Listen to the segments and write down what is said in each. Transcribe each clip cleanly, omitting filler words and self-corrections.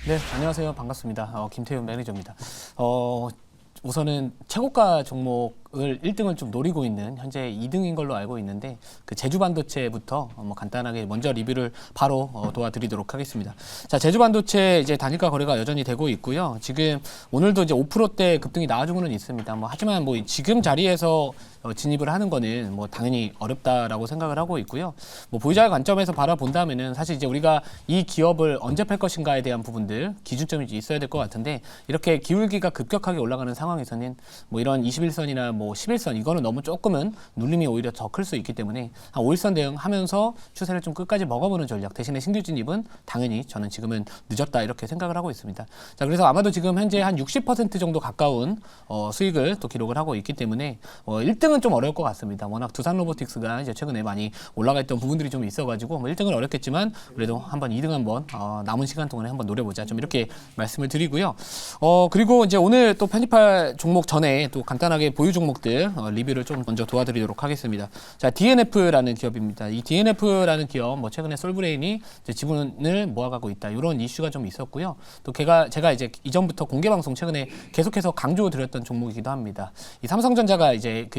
네, 안녕하세요. 반갑습니다. 김태훈 매니저입니다. 우선은 최고가 종목을 1등을 좀 노리고 있는 현재 2등인 걸로 알고 있는데 그 제주반도체부터 간단하게 먼저 리뷰를 바로 도와드리도록 하겠습니다. 자, 제주반도체 이제 단일가 거래가 여전히 되고 있고요. 지금 오늘도 이제 5%대 급등이 나와주고는 있습니다. 하지만 지금 자리에서 진입을 하는 거는 당연히 어렵다라고 생각을 하고 있고요. 보유자의 관점에서 바라본다면은 사실 이제 우리가 이 기업을 언제 팔 것인가에 대한 부분들 기준점이 있어야 될 것 같은데 이렇게 기울기가 급격하게 올라가는 상황에서는 이런 21선이나 11선 이거는 너무 조금은 눌림이 오히려 더 클 수 있기 때문에 한 5일선 대응하면서 추세를 좀 끝까지 먹어보는 전략 대신에 신규 진입은 당연히 저는 지금은 늦었다 이렇게 생각을 하고 있습니다. 자, 그래서 아마도 지금 현재 한 60% 정도 가까운 수익을 또 기록을 하고 있기 때문에 1등은 좀 어려울 것 같습니다. 워낙 두산로보틱스가 이제 최근에 많이 올라가 있던 부분들이 좀 있어가지고 1등은 어렵겠지만 그래도 한번 2등 한번 남은 시간 동안에 한번 노려보자 좀 이렇게 말씀을 드리고요. 그리고 이제 오늘 또 편입할 종목 전에 또 간단하게 보유 종목들 리뷰를 좀 먼저 도와드리도록 하겠습니다. 자, DNF라는 기업입니다. 이 DNF라는 기업 최근에 솔브레인이 이제 지분을 모아가고 있다 이런 이슈가 좀 있었고요. 또 제가 이제 이전부터 공개 방송 최근에 계속해서 강조드렸던 종목이기도 합니다. 이 삼성전자가 이제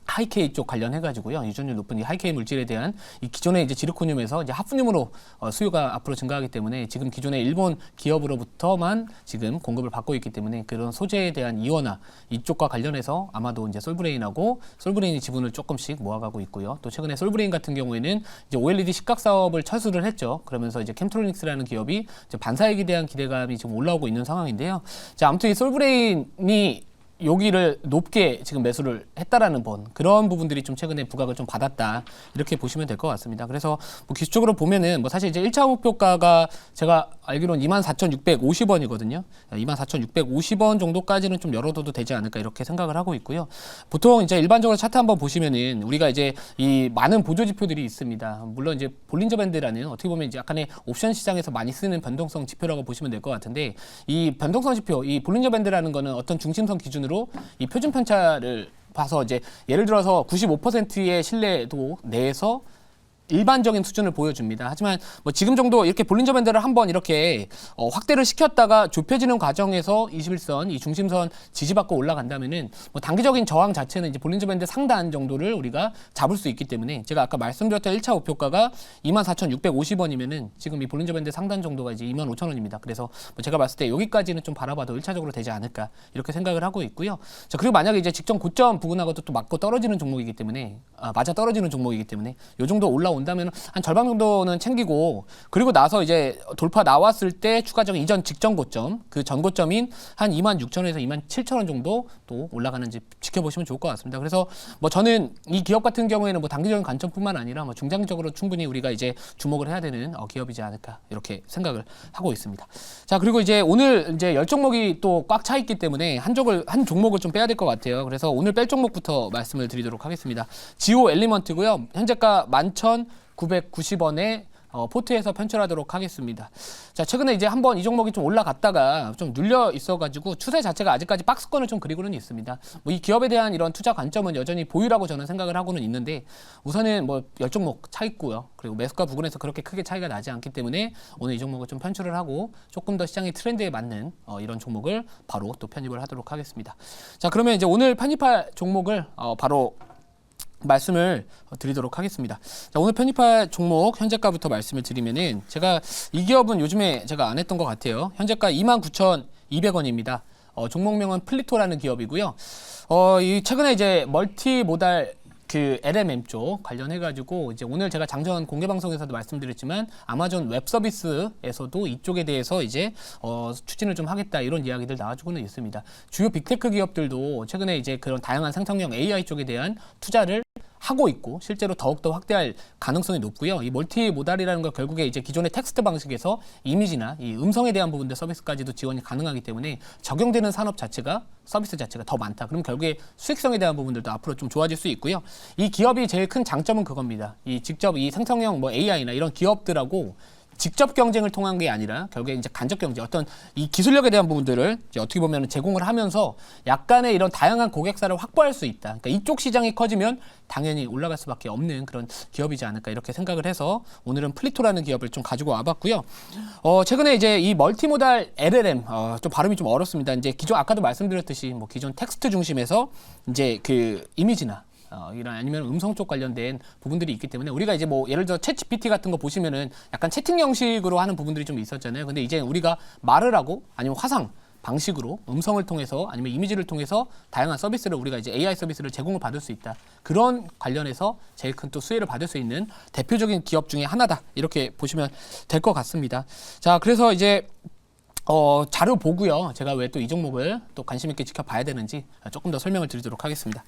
하이케이 쪽 관련해가지고요. 유전율 높은 이 하이케이 물질에 대한 이 기존의 이제 지르코늄에서 이제 하프늄으로 수요가 앞으로 증가하기 때문에 지금 기존의 일본 기업으로부터만 지금 공급을 받고 있기 때문에 그런 소재에 대한 이원화 이쪽과 관련해서 아마도 이제 솔브레인이 지분을 조금씩 모아가고 있고요. 또 최근에 솔브레인 같은 경우에는 이제 OLED 식각 사업을 철수를 했죠. 그러면서 이제 캠트로닉스라는 기업이 이제 반사익에 대한 기대감이 지금 올라오고 있는 상황인데요. 자, 아무튼 이 솔브레인이 여기를 높게 지금 매수를 했다라는 그런 부분들이 좀 최근에 부각을 좀 받았다 이렇게 보시면 될 것 같습니다. 그래서 기술적으로 보면은 사실 이제 1차 목표가가 제가 알기로는 24,650원이거든요. 24,650원 정도까지는 좀 열어둬도 되지 않을까 이렇게 생각을 하고 있고요. 보통 이제 일반적으로 차트 한번 보시면은 우리가 이제 이 많은 보조 지표들이 있습니다. 물론 이제 볼린저 밴드라는 어떻게 보면 이제 약간의 옵션 시장에서 많이 쓰는 변동성 지표라고 보시면 될 것 같은데 이 변동성 지표, 이 볼린저 밴드라는 거는 어떤 중심선 기준으로 이 표준 편차를 봐서 이제 예를 들어서 95%의 신뢰도 내에서 일반적인 수준을 보여줍니다. 하지만 지금 정도 이렇게 볼린저 밴드를 한번 이렇게 확대를 시켰다가 좁혀지는 과정에서 21선, 이 중심선 지지받고 올라간다면은 단기적인 저항 자체는 이제 볼린저 밴드 상단 정도를 우리가 잡을 수 있기 때문에 제가 아까 말씀드렸던 1차 목표가가 24,650원이면은 지금 이 볼린저 밴드 상단 정도가 이제 25,000원입니다. 그래서 제가 봤을 때 여기까지는 좀 바라봐도 1차적으로 되지 않을까 이렇게 생각을 하고 있고요. 자, 그리고 만약에 이제 직전 고점 부근하고도 또 맞고 떨어지는 종목이기 때문에 맞아 떨어지는 종목이기 때문에 요 정도 온다면 한 절반 정도는 챙기고 그리고 나서 이제 돌파 나왔을 때 추가적인 이전 직전 고점 그 전 고점인 한 26,000원에서 27,000원 정도 또 올라가는지 지켜보시면 좋을 것 같습니다. 그래서 저는 이 기업 같은 경우에는 단기적인 관점뿐만 아니라 중장기적으로 충분히 우리가 이제 주목을 해야 되는 기업이지 않을까 이렇게 생각을 하고 있습니다. 자, 그리고 이제 오늘 이제 10종목이 또 꽉 차 있기 때문에 한 종목을 좀 빼야 될 것 같아요. 그래서 오늘 뺄 종목부터 말씀을 드리도록 하겠습니다. 지오 엘리먼트고요. 현재가 11,990원에 포트에서 편출하도록 하겠습니다. 자, 최근에 이제 한번 이 종목이 좀 올라갔다가 좀 눌려 있어가지고 추세 자체가 아직까지 박스권을 좀 그리고는 있습니다. 이 기업에 대한 이런 투자 관점은 여전히 보유라고 저는 생각을 하고는 있는데 우선은 10종목 차 있고요. 그리고 매수가 부근에서 그렇게 크게 차이가 나지 않기 때문에 오늘 이 종목을 좀 편출을 하고 조금 더 시장의 트렌드에 맞는 이런 종목을 바로 또 편입을 하도록 하겠습니다. 자, 그러면 이제 오늘 편입할 종목을 바로 말씀을 드리도록 하겠습니다. 자, 오늘 편입할 종목 현재가부터 말씀을 드리면은 제가 이 기업은 요즘에 제가 안 했던 것 같아요. 현재가 29,200원입니다. 종목명은 플리토라는 기업이고요. 이 최근에 이제 멀티모달 LMM 쪽 관련해가지고 이제 오늘 제가 장전 공개 방송에서도 말씀드렸지만 아마존 웹 서비스에서도 이쪽에 대해서 이제 추진을 좀 하겠다 이런 이야기들 나와주고는 있습니다. 주요 빅테크 기업들도 최근에 이제 그런 다양한 생성형 AI 쪽에 대한 투자를 하고 있고 실제로 더욱더 확대할 가능성이 높고요. 이 멀티모달이라는 건 결국에 이제 기존의 텍스트 방식에서 이미지나 이 음성에 대한 부분들 서비스까지도 지원이 가능하기 때문에 적용되는 산업 자체가 서비스 자체가 더 많다. 그럼 결국에 수익성에 대한 부분들도 앞으로 좀 좋아질 수 있고요. 이 기업이 제일 큰 장점은 그겁니다. 이 직접 이 생성형 AI나 이런 기업들하고 직접 경쟁을 통한 게 아니라 결국에 이제 간접 경쟁, 어떤 이 기술력에 대한 부분들을 이제 어떻게 보면 제공을 하면서 약간의 이런 다양한 고객사를 확보할 수 있다. 그러니까 이쪽 시장이 커지면 당연히 올라갈 수밖에 없는 그런 기업이지 않을까 이렇게 생각을 해서 오늘은 플리토라는 기업을 좀 가지고 와봤고요. 최근에 이제 이 멀티모달 LLM 좀 발음이 좀 어렵습니다. 이제 기존 아까도 말씀드렸듯이 뭐 기존 텍스트 중심에서 이제 그 이미지나 이런 아니면 음성 쪽 관련된 부분들이 있기 때문에 우리가 이제 뭐 예를 들어 챗 GPT 같은 거 보시면은 약간 채팅 형식으로 하는 부분들이 좀 있었잖아요. 근데 이제 우리가 말을 하고 아니면 화상 방식으로 음성을 통해서 아니면 이미지를 통해서 다양한 서비스를 우리가 이제 AI 서비스를 제공을 받을 수 있다. 그런 관련해서 제일 큰 또 수혜를 받을 수 있는 대표적인 기업 중에 하나다. 이렇게 보시면 될 것 같습니다. 자, 그래서 이제 자료 보고요. 제가 왜 또 이 종목을 또 관심 있게 지켜봐야 되는지 조금 더 설명을 드리도록 하겠습니다.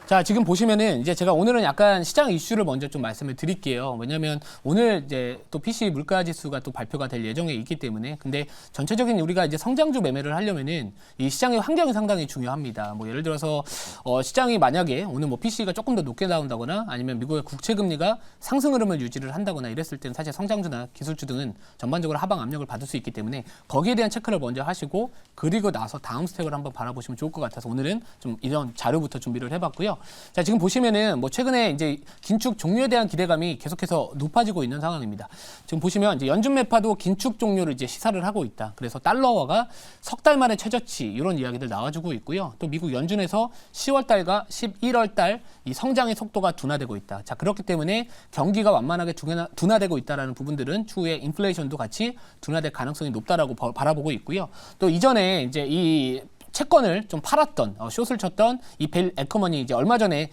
자, 지금 보시면은 이제 제가 오늘은 약간 시장 이슈를 먼저 좀 말씀을 드릴게요. 왜냐면 오늘 이제 또 PC 물가 지수가 또 발표가 될 예정에 있기 때문에 근데 전체적인 우리가 이제 성장주 매매를 하려면은 이 시장의 환경이 상당히 중요합니다. 뭐 예를 들어서 시장이 만약에 오늘 뭐 PC가 조금 더 높게 나온다거나 아니면 미국의 국채 금리가 상승 흐름을 유지를 한다거나 이랬을 때는 사실 성장주나 기술주 등은 전반적으로 하방 압력을 받을 수 있기 때문에 거기에 대한 체크를 먼저 하시고 그리고 나서 다음 스텝을 한번 바라보시면 좋을 것 같아서 오늘은 좀 이런 자료부터 준비를 해봤고요. 자, 지금 보시면은 뭐 최근에 이제 긴축 종료에 대한 기대감이 계속해서 높아지고 있는 상황입니다. 지금 보시면 이제 연준 매파도 긴축 종료를 이제 시사를 하고 있다. 그래서 달러화가 석 달 만에 최저치 이런 이야기들 나와주고 있고요. 또 미국 연준에서 10월 달과 11월 달 이 성장의 속도가 둔화되고 있다. 자, 그렇기 때문에 경기가 완만하게 둔화되고 있다라는 부분들은 추후에 인플레이션도 같이 둔화될 가능성이 높다라고 바라보고 있고요. 또 이전에 이제 이 채권을 좀 팔았던 숏을 쳤던 이 빌 에커먼이 이제 얼마 전에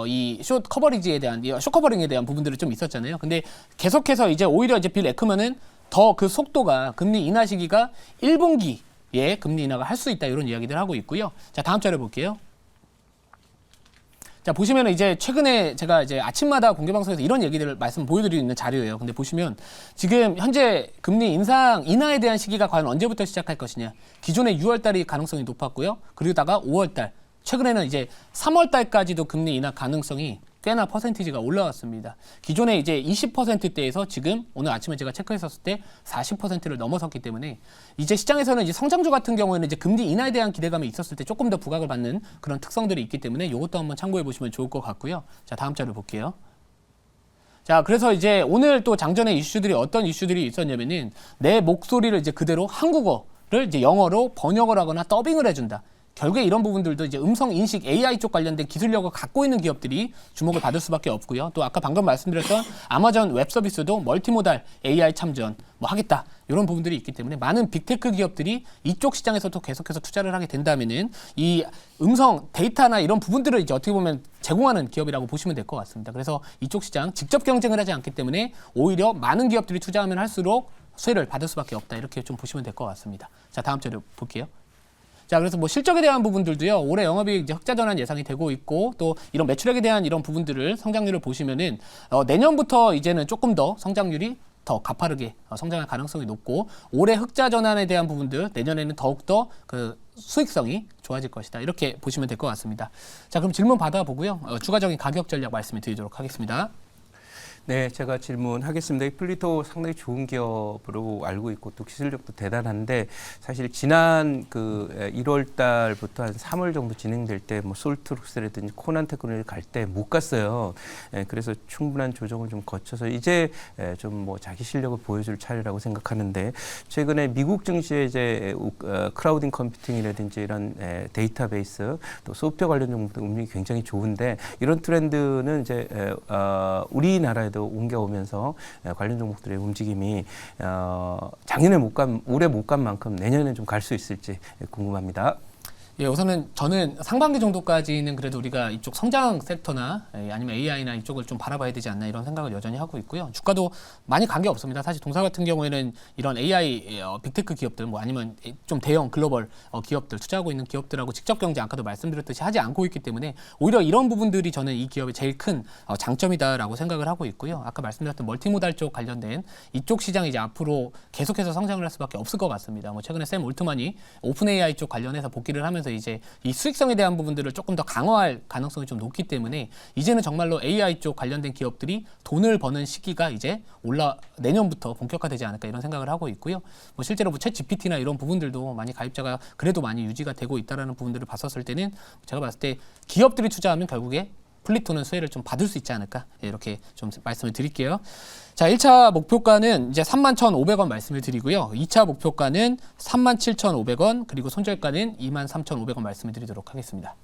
이 숏 커버리지에 대한 숏 커버링에 대한 부분들이 좀 있었잖아요. 근데 계속해서 이제 오히려 이제 빌 에커먼은 더 그 속도가 금리 인하 시기가 1분기에 금리 인하가 할 수 있다 이런 이야기들 하고 있고요. 자, 다음 자료 볼게요. 자, 보시면 이제 최근에 제가 이제 아침마다 공개방송에서 이런 얘기들을 보여드리고 있는 자료예요. 근데 보시면 지금 현재 금리 인하에 대한 시기가 과연 언제부터 시작할 것이냐. 기존에 6월 달이 가능성이 높았고요. 그러다가 5월 달, 최근에는 이제 3월 달까지도 금리 인하 가능성이 꽤나 퍼센티지가 올라왔습니다. 기존에 이제 20%대에서 지금 오늘 아침에 제가 체크했었을 때 40%를 넘어섰기 때문에 이제 시장에서는 이제 성장주 같은 경우에는 이제 금리 인하에 대한 기대감이 있었을 때 조금 더 부각을 받는 그런 특성들이 있기 때문에 이것도 한번 참고해 보시면 좋을 것 같고요. 자, 다음 자료 볼게요. 자, 그래서 이제 오늘 또 장전의 이슈들이 어떤 이슈들이 있었냐면은 내 목소리를 이제 그대로 한국어를 이제 영어로 번역을 하거나 더빙을 해준다. 결국에 이런 부분들도 이제 음성 인식 AI 쪽 관련된 기술력을 갖고 있는 기업들이 주목을 받을 수밖에 없고요. 또 아까 방금 말씀드렸던 아마존 웹 서비스도 멀티모달 AI 참전 뭐 하겠다. 이런 부분들이 있기 때문에 많은 빅테크 기업들이 이쪽 시장에서도 계속해서 투자를 하게 된다면은 이 음성 데이터나 이런 부분들을 이제 어떻게 보면 제공하는 기업이라고 보시면 될 것 같습니다. 그래서 이쪽 시장 직접 경쟁을 하지 않기 때문에 오히려 많은 기업들이 투자하면 할수록 수혜를 받을 수밖에 없다. 이렇게 좀 보시면 될 것 같습니다. 자, 다음 자료 볼게요. 자, 그래서 뭐 실적에 대한 부분들도요. 올해 영업이익 이제 흑자 전환 예상이 되고 있고 또 이런 매출액에 대한 이런 부분들을 성장률을 보시면은 내년부터 이제는 조금 더 성장률이 더 가파르게 성장할 가능성이 높고 올해 흑자 전환에 대한 부분들 내년에는 더욱더 그 수익성이 좋아질 것이다. 이렇게 보시면 될 것 같습니다. 자, 그럼 질문 받아보고요. 추가적인 가격 전략 말씀을 드리도록 하겠습니다. 네, 제가 질문하겠습니다. 이 플리토 상당히 좋은 기업으로 알고 있고 또 기술력도 대단한데 사실 지난 그 1월 달부터 한 3월 정도 진행될 때 뭐 솔트룩스라든지 코난 테크놀로지 갈 때 못 갔어요. 그래서 충분한 조정을 좀 거쳐서 이제 좀 뭐 자기 실력을 보여줄 차례라고 생각하는데 최근에 미국 증시에 이제 크라우딩 컴퓨팅이라든지 이런 데이터베이스 또 소프트웨어 관련 종목들 운용이 굉장히 좋은데 이런 트렌드는 이제 우리나라에도 옮겨오면서 관련 종목들의 움직임이 작년에 올해 못 간 만큼 내년에 좀 갈 수 있을지 궁금합니다. 예, 우선은 저는 상반기 정도까지는 그래도 우리가 이쪽 성장 섹터나 아니면 AI나 이쪽을 좀 바라봐야 되지 않나 이런 생각을 여전히 하고 있고요. 주가도 많이 관계 없습니다. 사실 동사 같은 경우에는 이런 AI 빅테크 기업들 뭐 아니면 좀 대형 글로벌 기업들 투자하고 있는 기업들하고 직접 경쟁 아까도 말씀드렸듯이 하지 않고 있기 때문에 오히려 이런 부분들이 저는 이 기업의 제일 큰 장점이다라고 생각을 하고 있고요. 아까 말씀드렸던 멀티모달 쪽 관련된 이쪽 시장이 이제 앞으로 계속해서 성장을 할 수밖에 없을 것 같습니다. 뭐 최근에 샘 올트만이 오픈 AI 쪽 관련해서 복귀를 하면서 하면서 이제 이 수익성에 대한 부분들을 조금 더 강화할 가능성이 좀 높기 때문에 이제는 정말로 AI 쪽 관련된 기업들이 돈을 버는 시기가 이제 내년부터 본격화되지 않을까 이런 생각을 하고 있고요. 뭐 실제로 뭐 챗 GPT나 이런 부분들도 많이 가입자가 그래도 많이 유지가 되고 있다라는 부분들을 봤었을 때는 제가 봤을 때 기업들이 투자하면 결국에 플리토는 수혜를 좀 받을 수 있지 않을까 이렇게 좀 말씀을 드릴게요. 자, 1차 목표가는 이제 31,500원 말씀을 드리고요. 2차 목표가는 37,500원 그리고 손절가는 23,500원 말씀을 드리도록 하겠습니다.